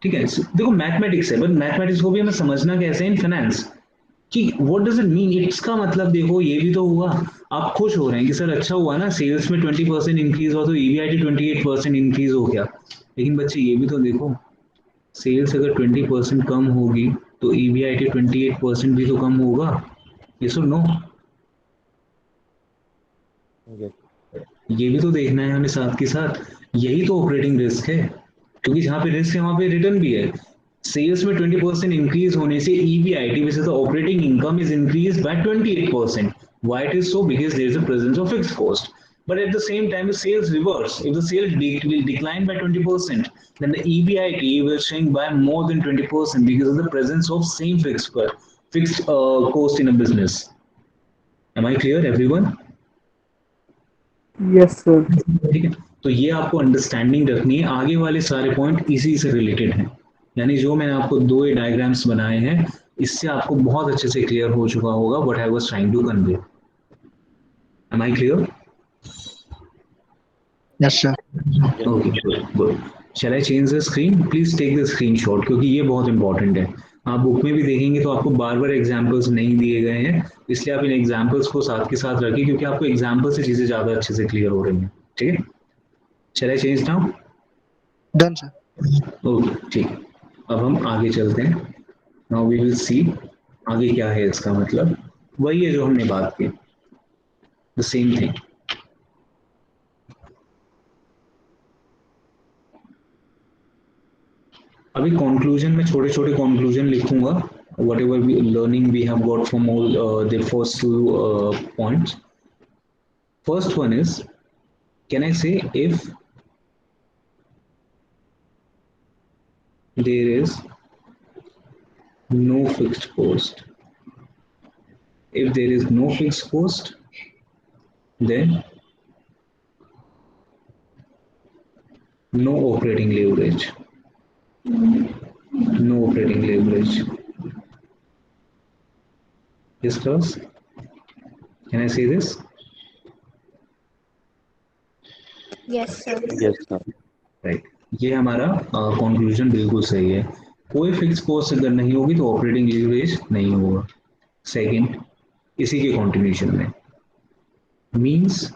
ठीक है, देखो mathematics है, but mathematics को भी हमें समझना कैसे इन फाइनेंस कि व्हाट डज इट मीन। इसका मतलब देखो ये भी तो हुआ, आप खुश हो रहे हैं कि सर अच्छा हुआ ना, सेल्स में 20% इंक्रीज हुआ तो EBIT 28% इंक्रीज हो गया। लेकिन बच्चे ये भी तो देखो, सेल्स अगर 20% कम होगी तो EBIT 28% भी तो कम होगा, ये सुन नो? Yes. ये भी तो देखना है हमें साथ के साथ। यही तो ऑपरेटिंग रिस्क है, क्योंकि जहां पे रिस्क है वहां पे रिटर्न भी है। सेल्स में 20% इंक्रीज होने से EBIT which is the operating income is increase by 28%। Why it is so? Because there is a presence of fixed cost. But at the same time, the sales reverse. If the sales will decline by 20%, then the EBIT will shrink by more than 20% because of the presence of same fixed cost in a business. Am I clear, everyone? Yes, sir. ठीक है, तो ये आपको understanding रखनी है। आगे वाले सारे पॉइंट इसी से रिलेटेड हैं, यानी जो मैंने आपको दो ये डायग्राम्स बनाए हैं, इससे आपको बहुत अच्छे से क्लियर हो चुका होगा what I was trying to convey. Am I clear? Yes, sir. Yes, okay, sir. Good good. Shall I change the screen? Please take the screenshot, क्योंकि ये बहुत इंपॉर्टेंट है। आप बुक में भी देखेंगे तो आपको बार बार एग्जाम्पल्स नहीं दिए गए हैं, इसलिए आप इन एग्जाम्पल्स को साथ के साथ रखिए, क्योंकि आपको एग्जाम्पल से चीजें ज्यादा अच्छे से क्लियर हो रही हैं। ठीक है, shall I change now? Done, sir. Okay, ठीक। अब हम आगे चलते हैं। नाउ वी विल सी आगे क्या है। इसका मतलब वही है जो हमने बात की, द सेम थिंग। अभी कंक्लूजन में छोटे छोटे कंक्लूजन लिखूंगा, whatever learning we have got from all the first two points. First one is, can I say if there is no fixed cost? If there is no fixed cost, then no operating leverage. No operating leverage. Yes, class? Can I say this? Yes, sir. Yes, sir. Right, ये हमारा conclusion बिल्कुल सही है। कोई fix cost अगर नहीं होगी तो ऑपरेटिंग लीवरेज नहीं होगा। सेकंड, इसी के कंटिन्यूशन में means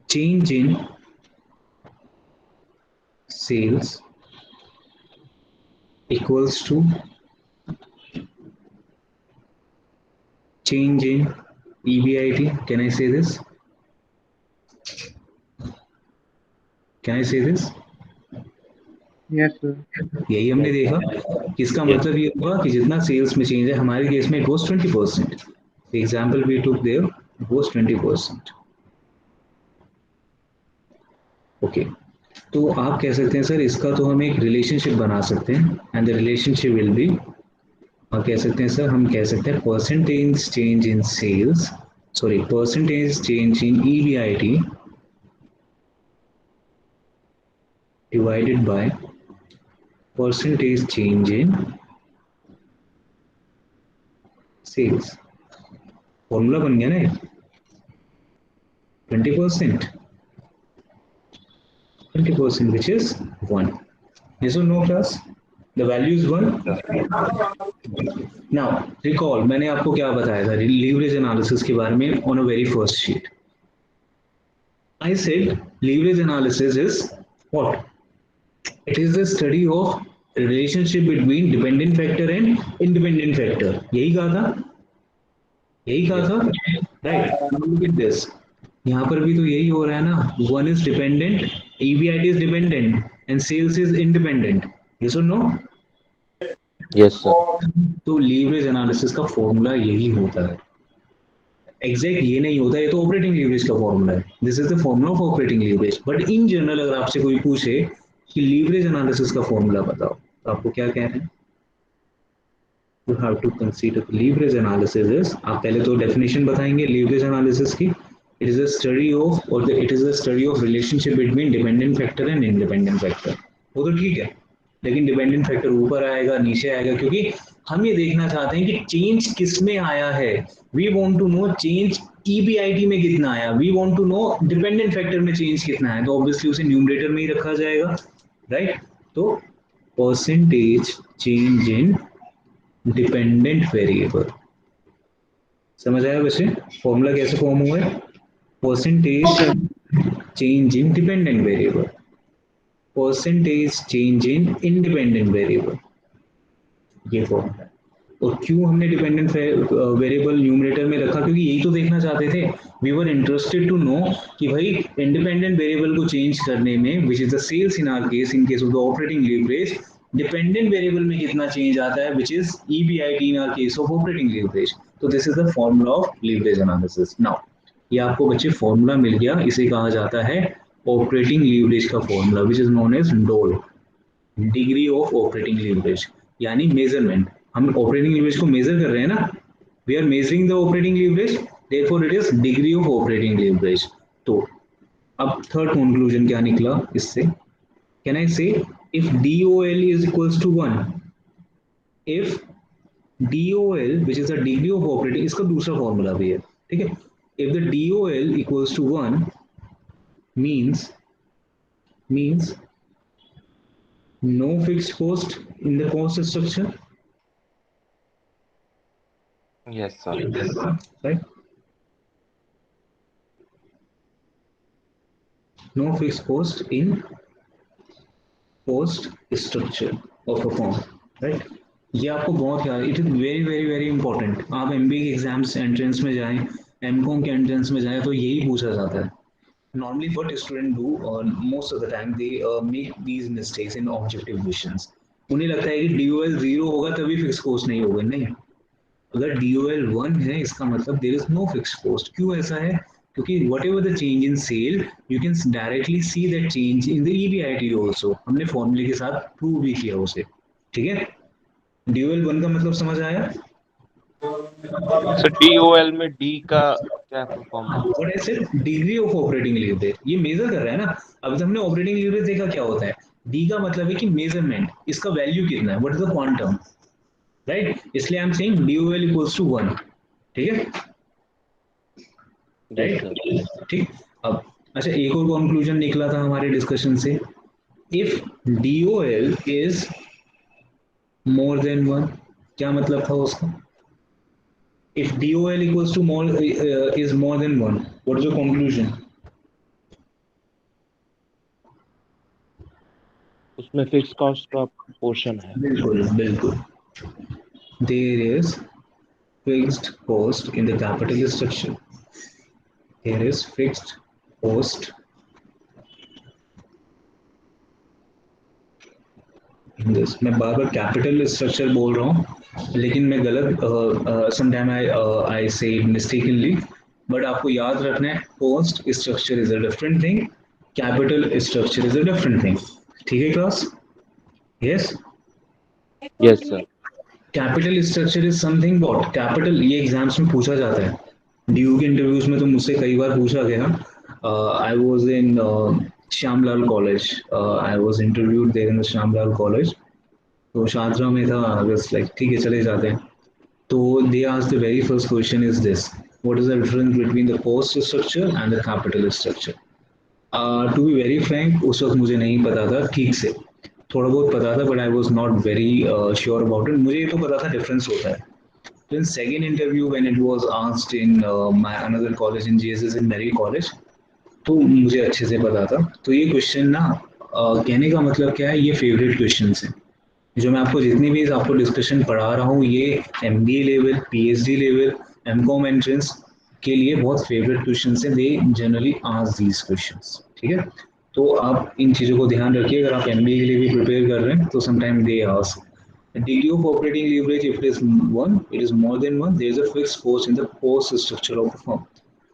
change in sales equals to change in EBIT. Can I say this? Can I say this? Yes, sir. यही हमने देखा कि इसका Yes. मतलब ये हुआ कि जितना सेल्स में चेंज है, हमारे केस में it was 20%। Example we took there it was 20%। Okay, तो आप कह सकते हैं सर इसका तो हम एक रिलेशनशिप बना सकते हैं and the relationship will be, और कह सकते हैं सर, हम कह सकते हैं percentage change in sales, sorry percentage change in EBIT divided by percentage change in sales. Formula बन गया ना, 20%, 20% which is 1. Yes or no, class? The value is 1. Now recall, मैंने आपको क्या बताया था लीवरेज एनालिसिस के बारे में on a very first sheet. I said leverage analysis is what? It is the study of relationship between dependent factor and independent factor. यही कहा था, यही कहा था, right? Now look at this. यहाँ पर भी तो यही हो रहा है ना, one is dependent, EBIT is dependent and sales is independent. Yes or no? Yes, sir. तो लीवरेज एनालिसिस का फॉर्मूला यही होता है। एग्जैक्ट ये नहीं होता, ये तो ऑपरेटिंग लीवरेज का फॉर्मूला है। This is the formula of operating leverage. But in general अगर आपसे कोई पूछे कि लीवरेज एनालिसिस का फॉर्मूला बताओ, तो आपको क्या कह रहे हैं? You have to consider leverage analysis is, आप पहले तो डेफिनेशन बताएंगे लीवरेज एनालिसिस की। It is a study of, और it is a study of relationship between dependent factor and independent factor. वो तो ठीक है, लेकिन डिपेंडेंट फैक्टर ऊपर आएगा नीचे आएगा, क्योंकि हम ये देखना चाहते हैं कि चेंज किस में आया है। We want to know change EBIT में कितना आया, we want to know dependent factor में चेंज कितना है, तो ऑब्वियसली उसे न्यूमरेटर में ही रखा जाएगा, राइट? तो परसेंटेज चेंज इन डिपेंडेंट वेरिएबल, समझ आया वैसे फॉर्मूला कैसे फॉर्म हुआ है? Yes, percentage sir. Change in dependent variable, percentage change in independent variable, ये फॉर्मूला है। और क्यों हमने डिपेंडेंट वेरिएबल न्यूमरेटर में रखा? क्योंकि यही तो देखना चाहते थे। We were interested to know कि भाई इंडिपेंडेंट वेरिएबल को चेंज करने में, which is the sales in our case, in case of the operating leverage, dependent variable में कितना चेंज आता है, which is EBIT in our case of operating leverage. तो this is the formula of leverage analysis. Now ये आपको बच्चे formula मिल गया, इसे कहा जाता है ऑपरेटिंग लीवरेज का formula, which is known as DOL, degree of operating leverage, यानी मेजरमेंट। हम ऑपरेटिंग लीवरेज को मेजर कर रहे हैं ना, we are measuring the operating leverage, therefore it is degree of operating leverage. तो अब थर्ड कंक्लूजन क्या निकला इससे? Can I say if DOL is equals to 1, if DOL which is the degree of operating, इसका दूसरा formula भी है, ठीक है? if the DOL equals to 1 means no fixed cost in the cost structure, Yes, sir. right? No fixed cost in cost structure of a firm, right? ये आपको बहुत याद, it is very very very important. आप MBA के exams entrance में जाएं, MCom के entrance में जाएं, तो यही पूछा जाता है normally what student do most of the time they make these mistakes in objective visions. उन्हें लगता है कि DOL 0 होगा तभी फिक्स कॉस्ट नहीं होगा, नहीं। अगर DOL 1 है इसका मतलब there is no fix cost. क्यों ऐसा है? क्योंकि whatever the change in sale you can directly see that change in the EBIT also. हमने फॉर्मूले के साथ प्रूव भी किया उसे, ठीक है। DOL 1 का मतलब समझ आया? सर DOL में D का क्या फुल फॉर्म है? What I said, degree of operating leverage, ये मेजर कर रहा है ना। अब हमने ऑपरेटिंग लीवरेज देखा क्या होता है। डी का मतलब है कि मेजरमेंट, इसका वैल्यू कितना है, what is the quantum, right. इसलिए I am saying DOL equals to 1, ठीक है, यस सर। राइट, ठीक। अब अच्छा, एक और कंक्लूजन निकला था हमारे डिस्कशन से, if DOL is more than 1, क्या मतलब था उसका? If DOL equals to more is more than 1, what is your conclusion? उसमें फिक्स कॉस्ट का पोर्शन है। बिल्कुल बिल्कुल, there is fixed cost in the capital structure. There is fixed cost in this. मैं बार बार कैपिटल स्ट्रक्चर बोल रहा हूँ लेकिन मैं गलत समटाइम आई से मिस्टेकनली, बट आपको याद रखना है cost structure is a different thing, capital structure is a different thing, ठीक है class? Yes. Yes sir. Capital structure is something what capital, ये एग्जाम्स में पूछा जाता है, ड्यू के इंटरव्यूज में तो मुझसे कई बार पूछा गया। I was in Shyamlal college, I was interviewed there in Shyamlal college, तो शाहजहाँ में था, बस लाइक ठीक है चले जाते हैं। तो they asked the very first question is this, what is the difference between the cost structure and the capital structure. To be very frank उस वक्त मुझे नहीं पता था ठीक से, थोड़ा बहुत पता था but I was not very sure about it. मुझे ये तो पता था डिफरेंस होता है। तो in second interview when it was asked in my another college in GSS इन मेरी कॉलेज, तो मुझे अच्छे से पता था। तो ये क्वेश्चन ना कहने का मतलब क्या है, ये फेवरेट क्वेश्चन है जो मैं आपको जितनी भी आपको डिस्कशन पढ़ा रहा हूँ, ये MBA level, PhD level, MCOM entrance के लिए बहुत फेवरेट क्वेश्चन है। They generally ask these questions, ठीक है। तो आप इन चीज़ों को ध्यान रखिए, अगर आप MBA के लिए भी प्रिपेयर कर रहे हैं तो sometime they ask degree of operating leverage, if it is one, it is more than one, there is a fixed cost in the cost structure of the firm.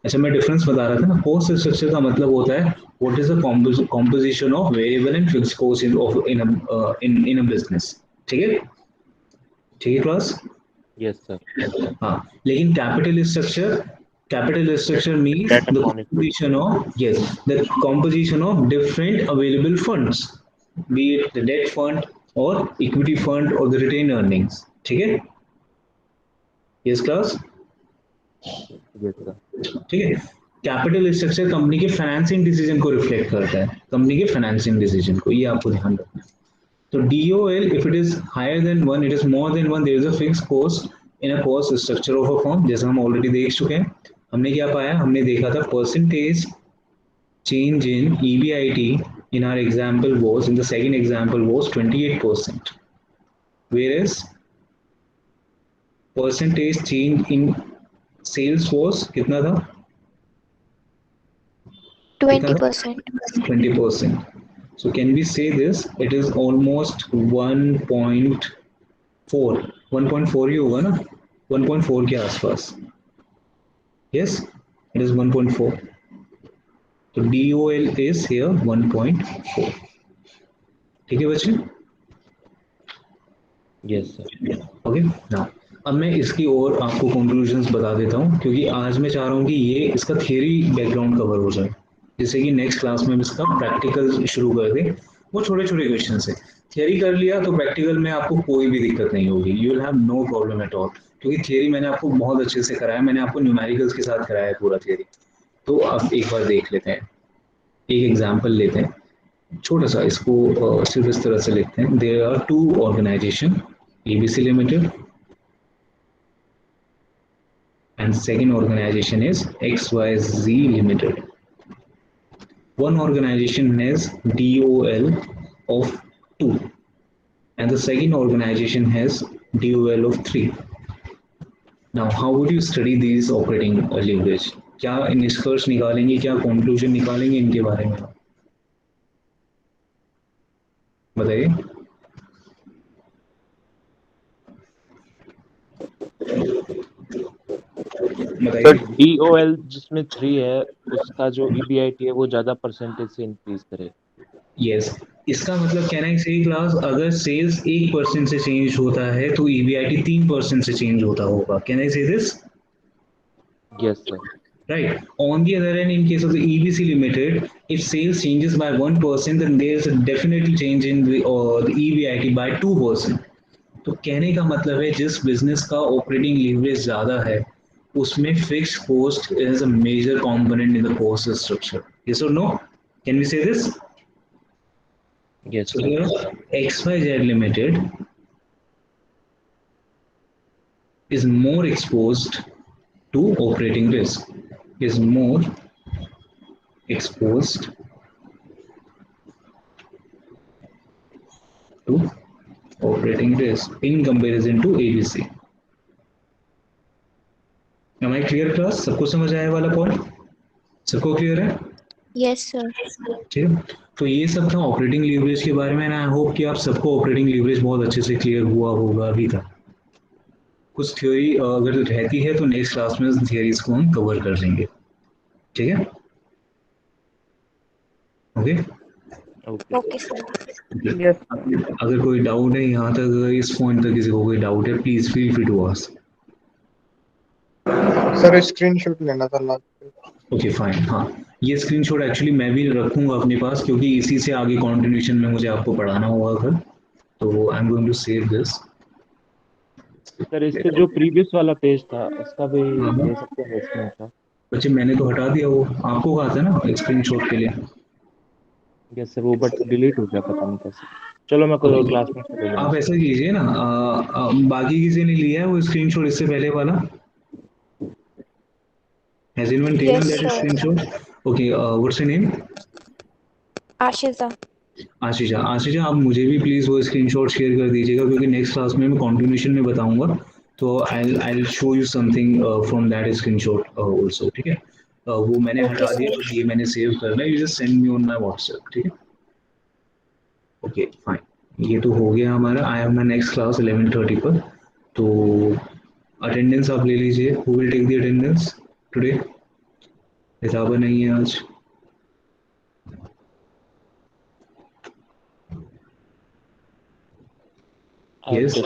अच्छा, मैं डिफरेंस बता रहा था ना, कोस्ट स्ट्रक्चर का मतलब होता है what is the composition of variable and fixed cost in a business, ठीक है, ठीक है क्लास? Yes sir. हाँ, लेकिन capital structure means debt the upon equity. Composition of, yes, the composition of different available funds, be it the debt fund और equity fund और the retained earnings, ठीक है, यस क्लास, यस सर। ठीक है। Capital structure company के financing decision को reflect करता है, कंपनी के फाइनेंसिंग डिसीजन को, ये आपको ध्यान रखना है। तो DOL if it is higher than 1, it is more than 1, there is a fixed cost in a cost structure of a firm, जैसा हम ऑलरेडी देख चुके हैं। हमने क्या पाया, हमने देखा था percentage change in EBIT in our example was, in the second example was 28%, whereas percentage change in sales was कितना था, कितना था, 20%. 20%. So can we say this, it is almost 1.4, 1.4 ही होगा ना, 1.4 के आसपास, yes, it is 1.4, तो DOL is here 1.4, ठीक है बच्चे, यस सर। ओके ना। अब मैं इसकी और आपको कंक्लूजन्स बता देता हूँ, क्योंकि आज मैं चाह रहा हूँ कि ये इसका थियरी बैकग्राउंड कवर हो जाए, जिससे कि नेक्स्ट क्लास में हम इसका प्रैक्टिकल शुरू कर दें। वो छोटे छोटे क्वेश्चन है, थियरी कर लिया तो प्रैक्टिकल में आपको कोई भी दिक्कत नहीं होगी, you will have no problem at all, क्योंकि थियरी मैंने आपको बहुत अच्छे से कराया, मैंने आपको न्यूमेरिकल्स के साथ कराया है पूरा थियरी। तो अब एक बार देख लेते हैं, एक एग्जाम्पल लेते हैं छोटा सा, इसको सिर्फ इस तरह से लिखते हैं, there are two organization, ABC limited and second organization is XYZ Limited. One organization has DOL of 2 and the second organization has DOL of 3. Now, how would you study these operating leverage? क्या निष्कर्ष निकालेंगे, क्या conclusion निकालेंगे इनके बारे में, बताइए। Sir बताइए। DOL जिसमें 3 है उसका जो EBIT है वो ज्यादा परसेंटेज से इंक्रीज करे। यस, इसका मतलब कहना है सही क्लास, अगर सेल्स 1% से चेंज होता है तो ईबीआईटी 3% से चेंज होता होगा। कैन आई से this? Yes sir. Right. On the other hand, in case of the EBC Limited, if sales changes by 1%, then there's a definitely change in the EBIT by 2%. तो कहने का मतलब है जिस बिजनेस का ऑपरेटिंग लीवरेज ज़्यादा है उसमें fix cost is a major component in the cost structure. Yes और no? Can we say this? Yes So sir. here XYZ Limited is more exposed to operating risk, is more exposed to operating risk in comparison to ABC. Am I clear class? सबको समझ आया वाला point? सबको clear है? Yes, sir. ठीक है, तो ये सब था ऑपरेटिंग लीवरेज के बारे में। आई होप कि आप सबको ऑपरेटिंग लीवरेज बहुत अच्छे से क्लियर हुआ होगा अभी तक। कुछ थ्योरी अगर रहती है तो नेक्स्ट क्लास में उस थियरीज को हम कवर कर लेंगे। ठीक है, okay. Okay. Okay, sir. Yes. अगर कोई डाउट है यहाँ तक, अगर इस पॉइंट तक किसी को कोई डाउट है, please feel free to ask. Sir screenshot लेना था लास्ट पे। Okay fine. हाँ, ये स्क्रीनशॉट एक्चुअली मैं भी रखूंगा अपने पास क्योंकि इसी से आगे कंटिन्यूशन में मुझे आपको पढ़ाना होगा कल, तो I am going to save this. Sir इससे जो प्रीवियस वाला पेज था उसका भी हाँ ले सकते हैं स्क्रीनशॉट। बच्चे, मैंने तो हटा दिया, वो आपको कहा था ना स्क्रीनशॉट के लिए। यस सर, वो बट डिलीट हो गया पता नहीं कैसे। चलो मैं कोई ओके, क्लास में से ले लूंगा आप सर। ऐसा कीजिए ना, बाकी किसी ने लिया है वो स्क्रीनशॉट इससे पहले वाला? Has anyone taken Yes, that sir. Screenshot? Okay, what's your name? Ashita. आशीषा। आशीषा, आप मुझे भी प्लीज़ वो स्क्रीनशॉट शेयर कर दीजिएगा क्योंकि नेक्स्ट क्लास में मैं कंटिन्यूशन में बताऊंगा, तो I show you something from that screenshot also. ठीक है, वो मैंने Okay, हटा दिया, sir. बस ये मैंने सेव करना है। You just send me on my WhatsApp. ठीक है, ओके फाइन। ये तो हो गया हमारा। I have my next class 11:30 पर, तो अटेंडेंस आप ले लीजिए। Who will take the attendance today? हिसाबा नहीं है आज। आई यस,